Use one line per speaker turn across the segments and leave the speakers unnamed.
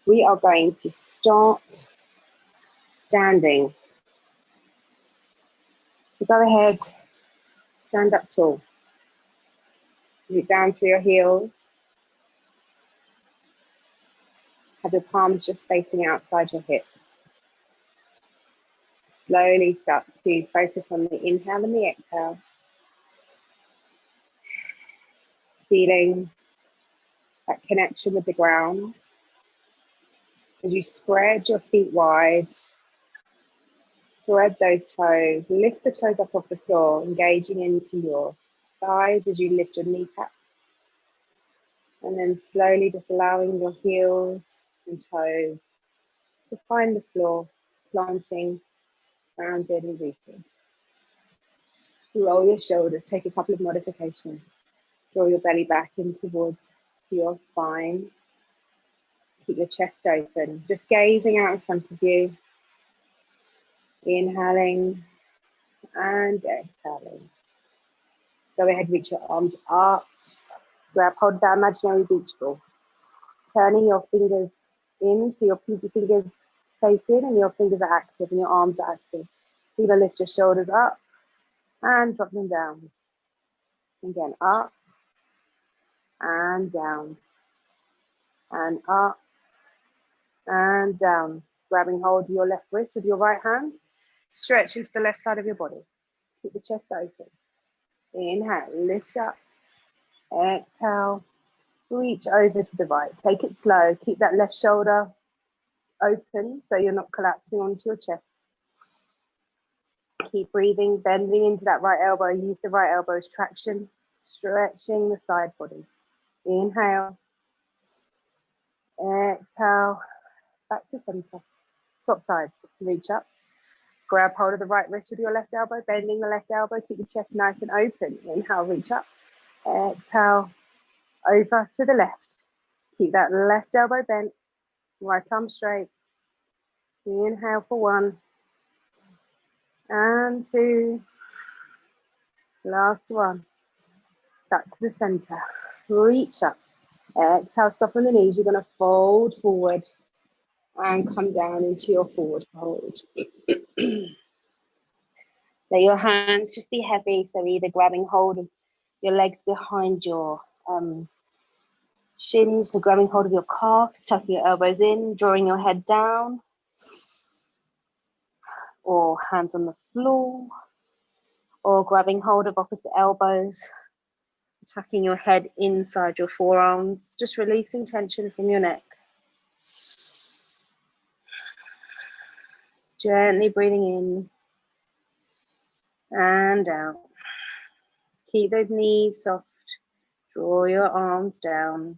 We are going to start standing. So go ahead, stand up tall. Root down through your heels. Have your palms just facing outside your hips. Slowly start to focus on the inhale and the exhale. Feeling that connection with the ground. As you spread your feet wide, spread those toes, lift the toes up off the floor, engaging into your thighs as you lift your kneecaps. And then slowly just allowing your heels and toes to find the floor, planting, grounded and rooted. Roll your shoulders, take a couple of modifications. Draw your belly back in towards your spine. Keep your chest open, just gazing out in front of you. Inhaling and exhaling. Go ahead, reach your arms up. Grab hold of that imaginary beach ball. Turning your fingers in, so your pinky fingers face in and your fingers are active and your arms are active. So you're going to lift your shoulders up and drop them down. Again, up and down. And up and down. Grabbing hold of your left wrist with your right hand. Stretch into the left side of your body. Keep the chest open. Inhale, lift up. Exhale, reach over to the right. Take it slow. Keep that left shoulder open so you're not collapsing onto your chest. Keep breathing, bending into that right elbow. Use the right elbow as traction, stretching the side body. Inhale. Exhale. Back to center. Swap sides. Reach up. Grab hold of the right wrist with your left elbow, bending the left elbow. Keep the chest nice and open. Inhale, reach up. Exhale, over to the left. Keep that left elbow bent, right arm straight. Inhale for 1 and 2. Last one. Back to the center. Reach up. Exhale, soften the knees. You're going to fold forward and come down into your forward fold. Let your hands just be heavy, so either grabbing hold of your legs behind your shins, so grabbing hold of your calves, tucking your elbows in, drawing your head down, or hands on the floor, or grabbing hold of opposite elbows, tucking your head inside your forearms, just releasing tension from your neck. Gently breathing in and out. Keep those knees soft. Draw your arms down.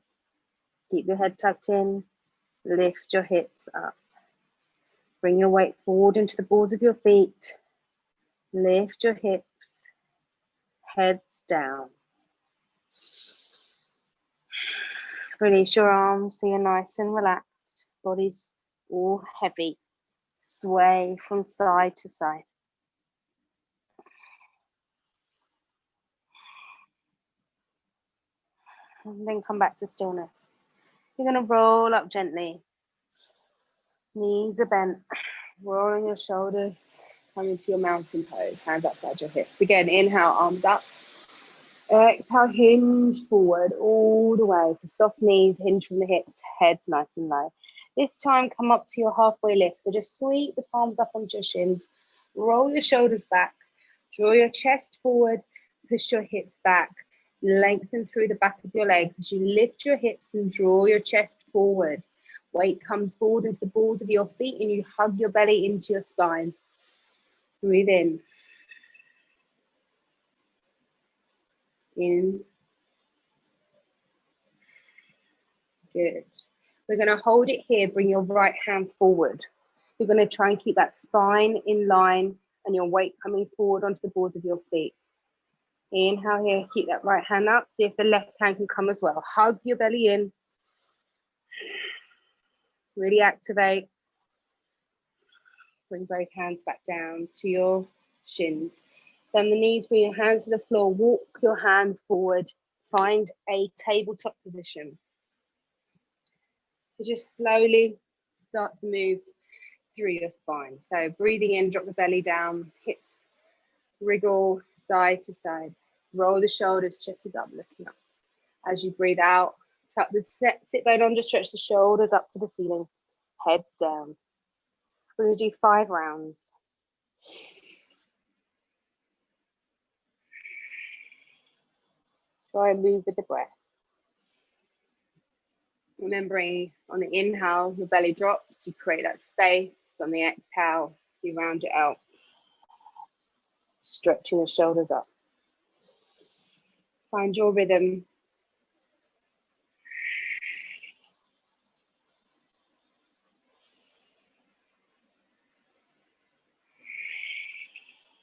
Keep your head tucked in. Lift your hips up. Bring your weight forward into the balls of your feet. Lift your hips. Heads down. Release your arms so you're nice and relaxed. Body's all heavy. Sway from side to side. And then come back to stillness. You're going to roll up gently. Knees are bent. Rolling your shoulders. Come into your mountain pose. Hands outside your hips. Again, inhale, arms up. Exhale, hinge forward all the way. So soft knees, hinge from the hips, heads nice and low. This time, come up to your halfway lift. So just sweep the palms up onto your shins. Roll your shoulders back. Draw your chest forward. Push your hips back. Lengthen through the back of your legs as you lift your hips and draw your chest forward. Weight comes forward into the balls of your feet and you hug your belly into your spine. Breathe in. In. Good. We're going to hold it here. Bring your right hand forward. You're going to try and keep that spine in line and your weight coming forward onto the balls of your feet. Inhale here. Keep that right hand up. See if the left hand can come as well. Hug your belly in. Really activate. Bring both hands back down to your shins. Bend the knees, bring your hands to the floor. Walk your hands forward. Find a tabletop position. So just slowly start to move through your spine. So breathing in, drop the belly down, hips wriggle side to side. Roll the shoulders, chest is up, looking up. As you breathe out, tuck the sit bone under, stretch the shoulders up to the ceiling, heads down. We're going to do 5 rounds. Try and move with the breath. Remembering on the inhale, your belly drops, you create that space. On the exhale, you round it out, stretching the shoulders up. Find your rhythm.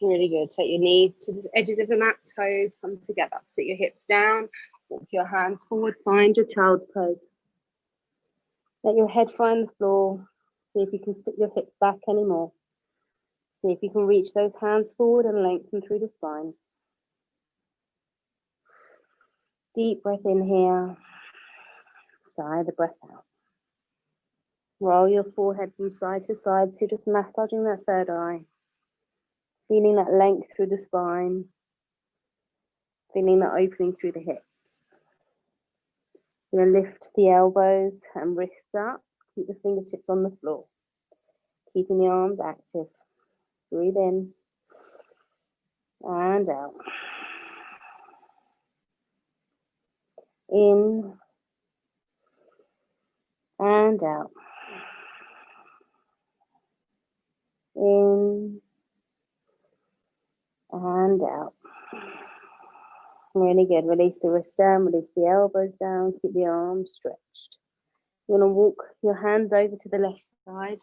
Really good. Take your knees to the edges of the mat, toes come together. Sit your hips down, walk your hands forward, find your child's pose. Let your head find the floor. See if you can sit your hips back anymore. See if you can reach those hands forward and lengthen through the spine. Deep breath in here. Sigh the breath out. Roll your forehead from side to side, so you're just massaging that third eye. Feeling that length through the spine. Feeling that opening through the hips. You're going to lift the elbows and wrists up. Keep the fingertips on the floor. Keeping the arms active. Breathe in and out. In and out. In and out. Really good. Release the wrist down, release the elbows down, keep the arms stretched. You're going to walk your hands over to the left side,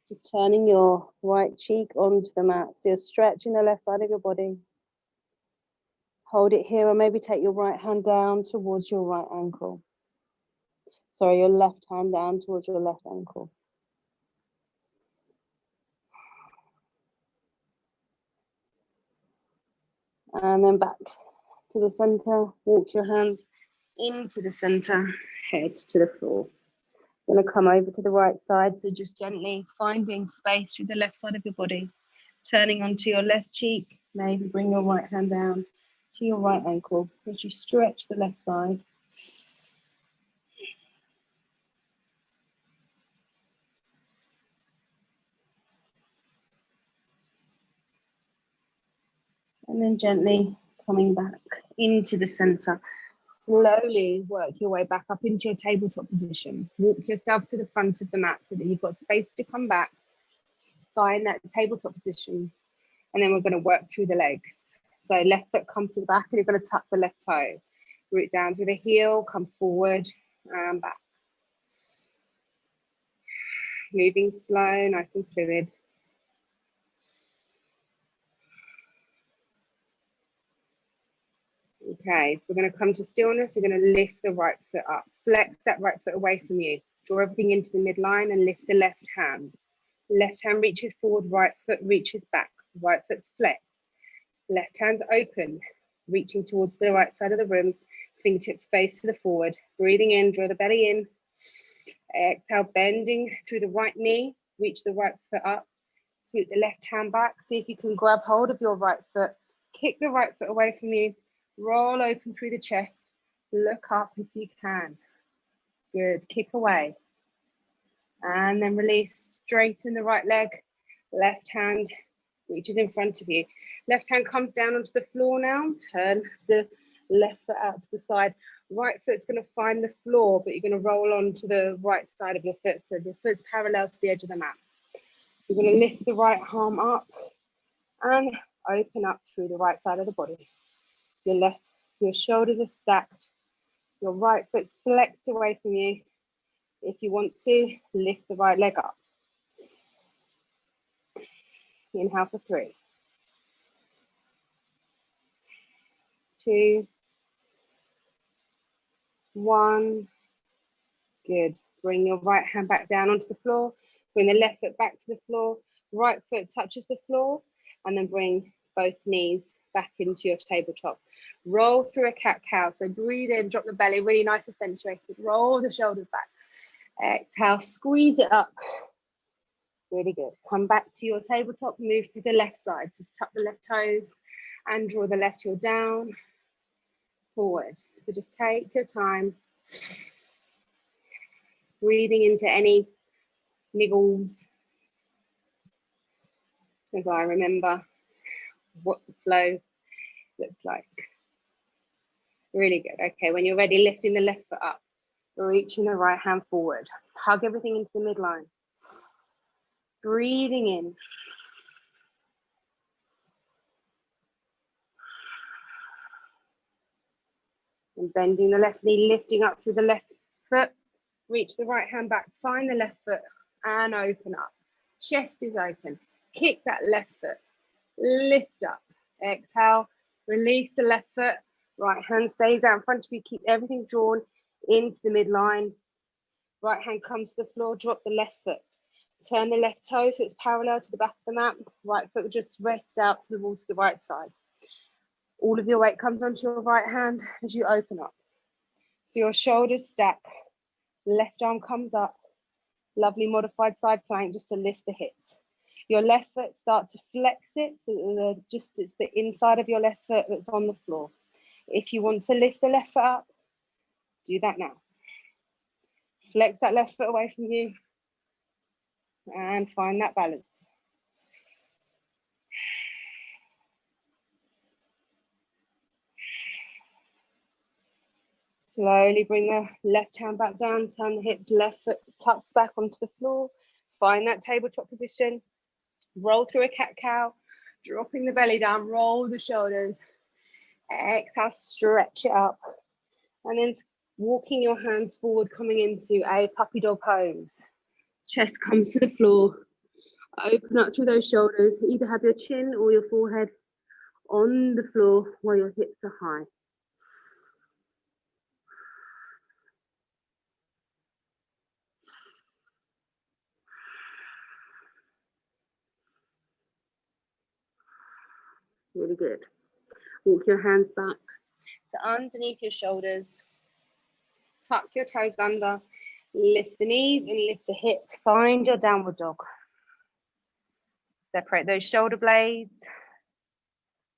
just turning your right cheek onto the mat. So you're stretching the left side of your body. Hold it here, or maybe take your right hand down towards your right ankle. Sorry, your left hand down towards your left ankle. And then back to the center. Walk your hands into the center, head to the floor. You're going to come over to the right side, so just gently finding space through the left side of your body. Turning onto your left cheek, maybe bring your right hand down to your right ankle as you stretch the left side. And then gently coming back into the center. Slowly work your way back up into your tabletop position. Walk yourself to the front of the mat so that you've got space to come back. Find that tabletop position. And then we're going to work through the legs. So left foot comes to the back and you're going to tuck the left toe. Root down through the heel, come forward and back. Moving slow, nice and fluid. Okay, so we're going to come to stillness. You're going to lift the right foot up. Flex that right foot away from you. Draw everything into the midline and lift the left hand. Left hand reaches forward, right foot reaches back. Right foot's flexed. Left hand's open, reaching towards the right side of the room. Fingertips face to the forward. Breathing in, draw the belly in. Exhale, bending through the right knee. Reach the right foot up. Sweep the left hand back. See if you can grab hold of your right foot. Kick the right foot away from you. Roll open through the chest. Look up if you can. Good. Kick away. And then release. Straighten the right leg. Left hand reaches in front of you. Left hand comes down onto the floor now. Turn the left foot out to the side. Right foot's going to find the floor, but you're going to roll onto the right side of your foot. So the foot's parallel to the edge of the mat. You're going to lift the right arm up and open up through the right side of the body. Your shoulders are stacked. Your right foot's flexed away from you. If you want to, lift the right leg up. Inhale for 3, 2, 1. Good. Bring your right hand back down onto the floor. Bring the left foot back to the floor. Right foot touches the floor. And then bring both knees back into your tabletop. Roll through a cat-cow. So breathe in, drop the belly, really nice accentuated. Roll the shoulders back. Exhale, squeeze it up. Really good. Come back to your tabletop, move to the left side. Just tuck the left toes and draw the left heel down, forward. So just take your time, breathing into any niggles as I remember what the flow looks like. Really good. Okay, when you're ready, lifting the left foot up, reaching the right hand forward. Hug everything into the midline. Breathing in. And bending the left knee, lifting up through the left foot. Reach the right hand back, find the left foot and open up. Chest is open. Kick that left foot. Lift up. Exhale. Release the left foot. Right hand stays out in front of you. Keep everything drawn into the midline. Right hand comes to the floor. Drop the left foot. Turn the left toe so it's parallel to the back of the mat. Right foot will just rest out to the wall to the right side. All of your weight comes onto your right hand as you open up. So your shoulders stack. Left arm comes up. Lovely modified side plank just to lift the hips. Your left foot, start to flex it. So it's the inside of your left foot that's on the floor. If you want to lift the left foot up, do that now. Flex that left foot away from you and find that balance. Slowly bring the left hand back down, turn the hips, left foot tucks back onto the floor. Find that tabletop position. Roll through a cat-cow, dropping the belly down, roll the shoulders. Exhale, stretch it up. And then walking your hands forward, coming into a puppy dog pose. Chest comes to the floor. Open up through those shoulders. Either have your chin or your forehead on the floor while your hips are high. Really good. Walk your hands back to underneath your shoulders. Tuck your toes under. Lift the knees and lift the hips. Find your downward dog. Separate those shoulder blades.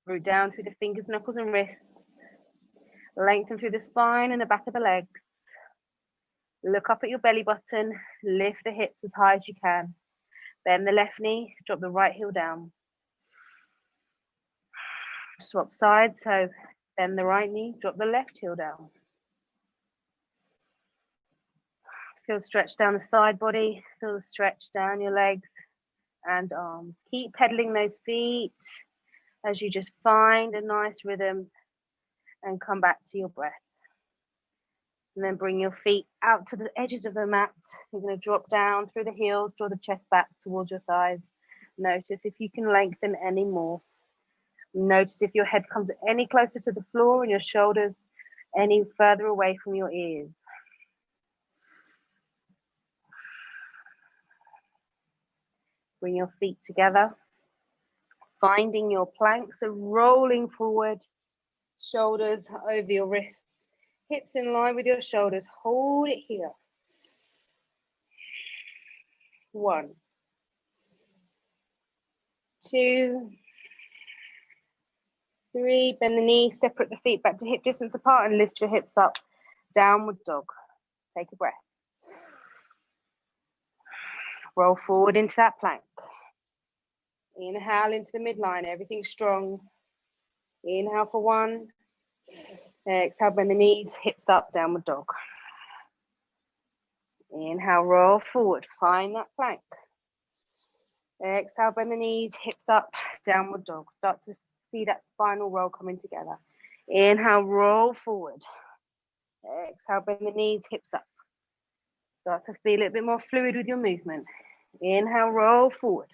Root down through the fingers, knuckles, and wrists. Lengthen through the spine and the back of the legs. Look up at your belly button. Lift the hips as high as you can. Bend the left knee. Drop the right heel down. Swap sides. So bend the right knee. Drop the left heel down. Feel stretch down the side body. Feel the stretch down your legs and arms. Keep pedaling those feet as you just find a nice rhythm and come back to your breath. And then bring your feet out to the edges of the mat. You're going to drop down through the heels, draw the chest back towards your thighs. Notice if you can lengthen any more. Notice if your head comes any closer to the floor and your shoulders any further away from your ears. Bring your feet together, finding your plank. So rolling forward, shoulders over your wrists, hips in line with your shoulders. Hold it here. 1, 2, 3. Bend the knees, separate the feet back to hip distance apart and lift your hips up. Downward dog. Take a breath. Roll forward into that plank. Inhale into the midline, everything strong. Inhale for 1. Exhale, bend the knees, hips up, downward dog. Inhale, roll forward, find that plank. Exhale, bend the knees, hips up, downward dog. Start to see that spinal roll coming together. Inhale, roll forward. Exhale, bend the knees, hips up. Start to feel a little bit more fluid with your movement. Inhale, roll forward.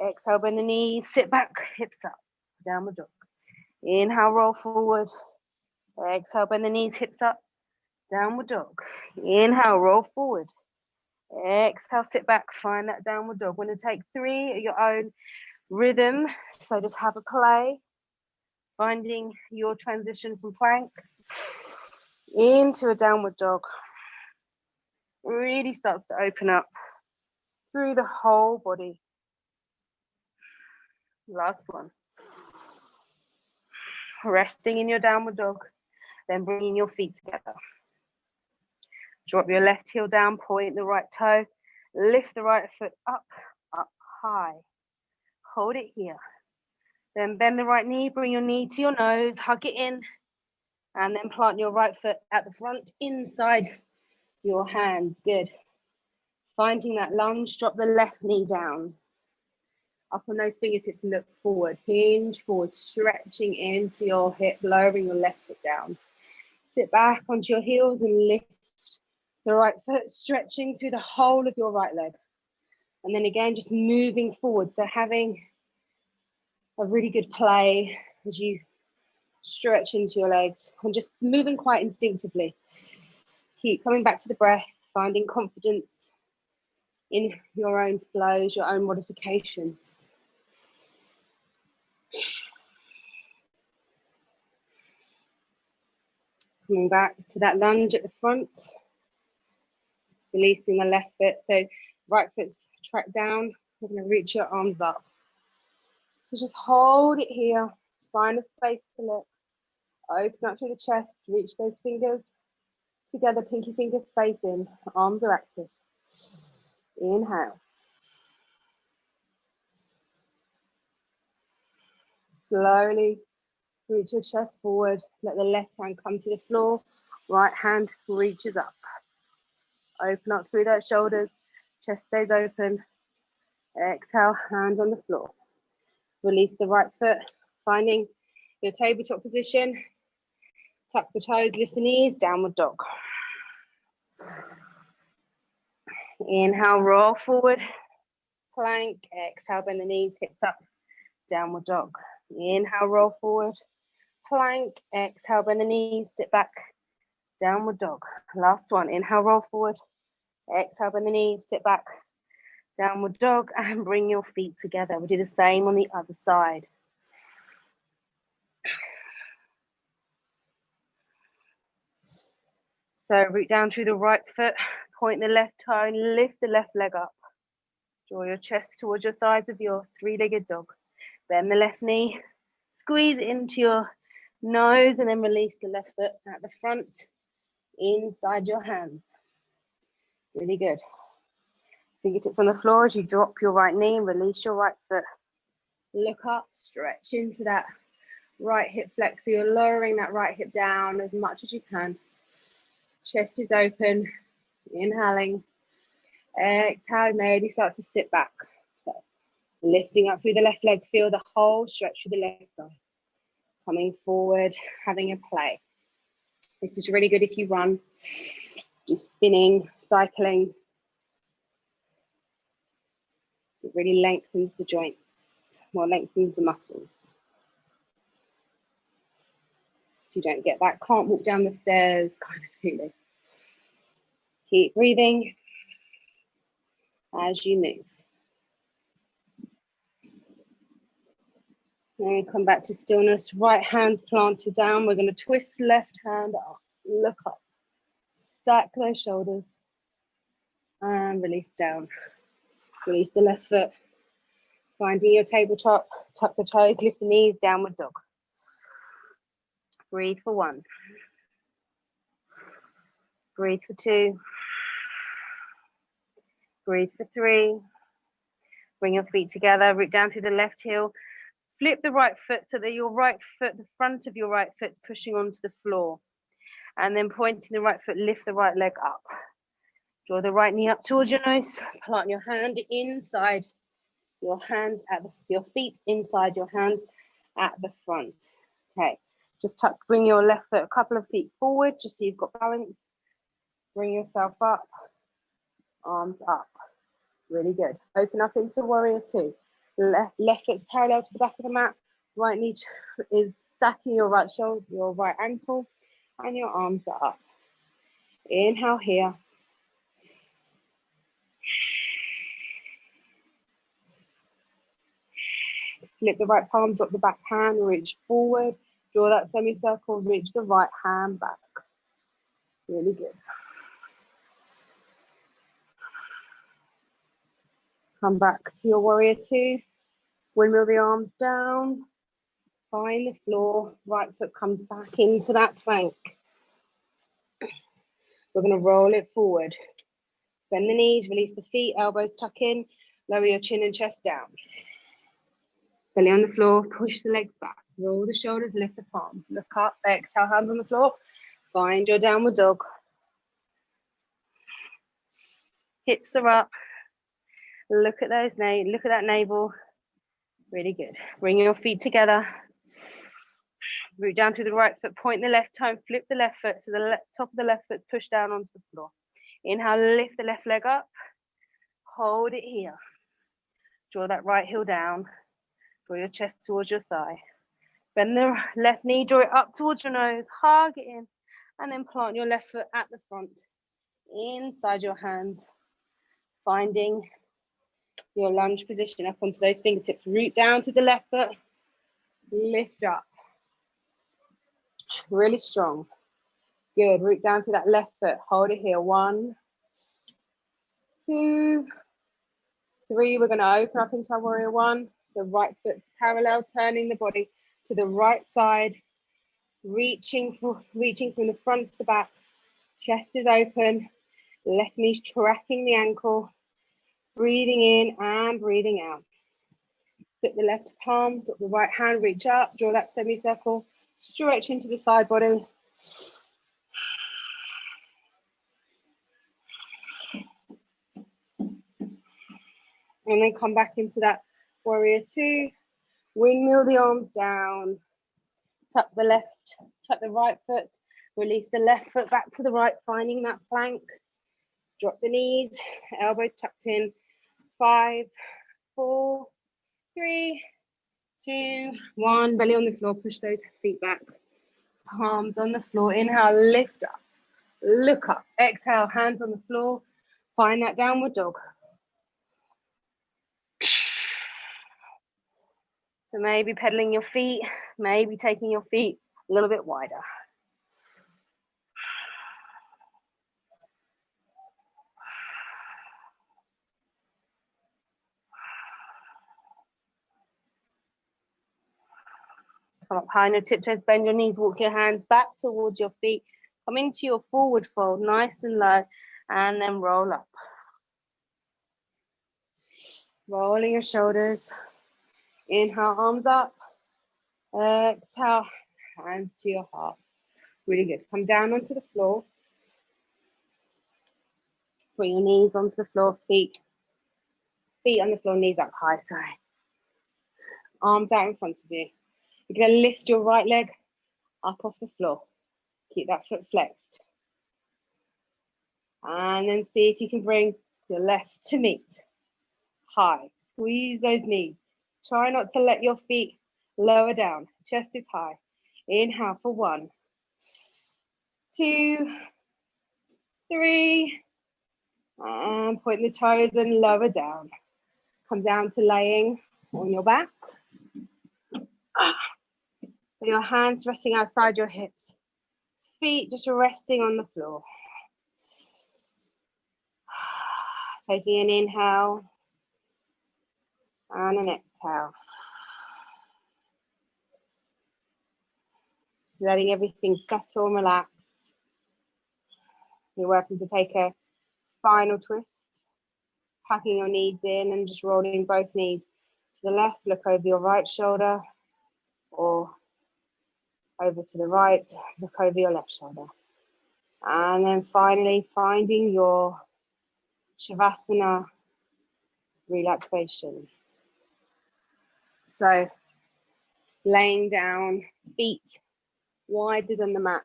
Exhale, bend the knees, sit back, hips up, downward dog. Inhale, roll forward. Exhale, bend the knees, hips up, downward dog. Inhale, roll forward. Exhale, sit back, find that downward dog. We're going to take 3 at your own rhythm. So just have a play, finding your transition from plank into a downward dog. really starts to open up through the whole body. Last one. Resting in your downward dog, then bringing your feet together. Drop your left heel down, point the right toe, lift the right foot up, up high. Hold it here. Then bend the right knee, bring your knee to your nose, hug it in, and then plant your right foot at the front, inside your hands. Good. Finding that lunge, drop the left knee down. Up on those fingertips, look forward, hinge forward, stretching into your hip, lowering your left foot down. Sit back onto your heels and lift the right foot, stretching through the whole of your right leg. And then again, just moving forward. So having a really good play as you stretch into your legs and just moving quite instinctively. Keep coming back to the breath, finding confidence in your own flows, your own modifications. Coming back to that lunge at the front, releasing the left foot. So right foot's tracked down, you're going to reach your arms up. So just hold it here, find a space to look, open up through the chest, reach those fingers together, pinky fingers facing, arms are active. Inhale. Slowly reach your chest forward, let the left hand come to the floor, right hand reaches up. Open up through those shoulders, chest stays open. Exhale, hand on the floor. Release the right foot, finding your tabletop position. Tuck the toes, lift the knees, downward dog. Inhale, roll forward, plank. Exhale, bend the knees, hips up, downward dog. Inhale, roll forward, plank. Exhale, bend the knees, sit back, downward dog. Last one, inhale, roll forward. Exhale, bend the knees, sit back, downward dog, and bring your feet together. We'll do the same on the other side. So root down through the right foot, point the left toe, and lift the left leg up. Draw your chest towards your thighs of your three-legged dog. Bend the left knee, squeeze into your nose, and then release the left foot at the front, inside your hands. Really good. Fingertips on the floor as you drop your right knee and release your right foot. Look up, stretch into that right hip flexor. You're lowering that right hip down as much as you can. Chest is open, inhaling. Exhale, maybe start to sit back. So, lifting up through the left leg, feel the whole stretch through the left side. Coming forward, having a play. This is really good if you run, do spinning, cycling. So it really lengthens the joints, well, lengthens the muscles. So you don't get that can't walk down the stairs kind of feeling. Keep breathing as you move. And come back to stillness. Right hand planted down. We're going to twist left hand up. Look up. Stack those shoulders. And release down. Release the left foot. Finding your tabletop. Tuck the toes. Lift the knees. Downward dog. Breathe for 1. Breathe for 2. Breathe for 3. Bring your feet together. Root down through the left heel. Flip the right foot so that your right foot, the front of your right foot is pushing onto the floor. And then pointing the right foot, lift the right leg up. Draw the right knee up towards your nose. Plant your hand inside your hands, your feet inside your hands at the front. Okay, just bring your left foot a couple of feet forward, just so you've got balance. Bring yourself up, arms up. Really good. Open up into warrior 2. Left foot's parallel to the back of the mat. Right knee is stacking your right shoulder, your right ankle, and your arms are up. Inhale here. Flip the right palm, drop the back hand, reach forward. Draw that semicircle, reach the right hand back. Really good. Come back to your warrior two. Windmill the arms down. Find the floor. Right foot comes back into that plank. We're going to roll it forward. Bend the knees, release the feet, elbows tuck in. Lower your chin and chest down. Belly on the floor, push the legs back. Roll the shoulders, lift the palms. Look up, exhale, hands on the floor. Find your downward dog. Hips are up. Look at those, look at that navel. Really good. Bring your feet together. Root down through the right foot, point the left toe, flip the left foot so the top of the left foot's pushed down onto the floor. Inhale, lift the left leg up. Hold it here. Draw that right heel down. Draw your chest towards your thigh. Bend the left knee, draw it up towards your nose, hug it in, and then plant your left foot at the front, inside your hands, finding your lunge position up onto those fingertips. Root down to the left foot, lift up. Really strong. Good, root down to that left foot, hold it here. 1, 2, 3. We're gonna open up into our warrior one. The right foot parallel, turning the body to the right side, reaching from the front to the back. Chest is open, left knee's tracking the ankle, breathing in and breathing out. Flip the left palm, drop the right hand, reach up, draw that semicircle, stretch into the side body. And then come back into that warrior two. Windmill the arms down. Tuck the right foot. Release the left foot back to the right, finding that plank. Drop the knees, elbows tucked in. 5, 4, 3, 2, 1. Belly on the floor, push those feet back. Palms on the floor. Inhale, lift up. Look up. Exhale, hands on the floor. Find that downward dog. So maybe pedaling your feet, maybe taking your feet a little bit wider. Come up high on your tiptoes, bend your knees, walk your hands back towards your feet. Come into your forward fold, nice and low, and then roll up. Rolling your shoulders. Inhale, arms up. Exhale, hands to your heart. Really good. Come down onto the floor. Bring your knees onto the floor, feet on the floor, knees up high, sorry. Arms out in front of you. You're gonna lift your right leg up off the floor. Keep that foot flexed. And then see if you can bring your left to meet. High, squeeze those knees. Try not to let your feet lower down. Chest is high. Inhale for 1, 2, 3. And point the toes and lower down. Come down to laying on your back. With your hands resting outside your hips. Feet just resting on the floor. Taking an inhale and an exhale. Letting everything settle and relax. You're welcome to take a spinal twist, packing your knees in and just rolling both knees to the left. Look over your right shoulder, or over to the right, look over your left shoulder. And then finally finding your Shavasana relaxation. So laying down, feet wider than the mat.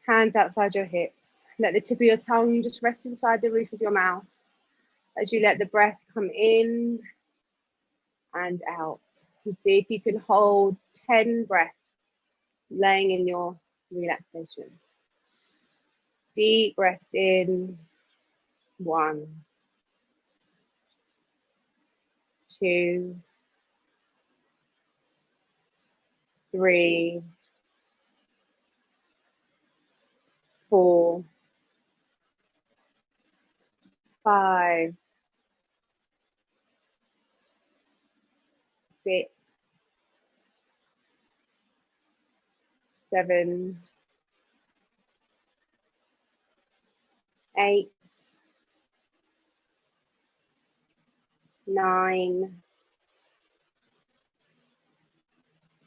Hands outside your hips. Let the tip of your tongue just rest inside the roof of your mouth as you let the breath come in and out. And see if you can hold 10 breaths laying in your relaxation. Deep breath in. 1, 2, 3, 4, 5, 6, 7, 8, 9,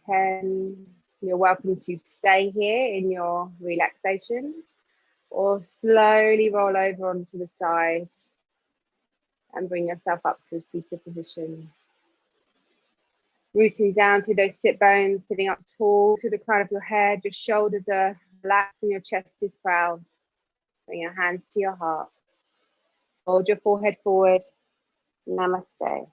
10. You're welcome to stay here in your relaxation or slowly roll over onto the side and bring yourself up to a seated position. Rooting down through those sit bones, sitting up tall through the crown of your head. Your shoulders are relaxed and your chest is proud. Bring your hands to your heart. Hold your forehead forward. Namaste.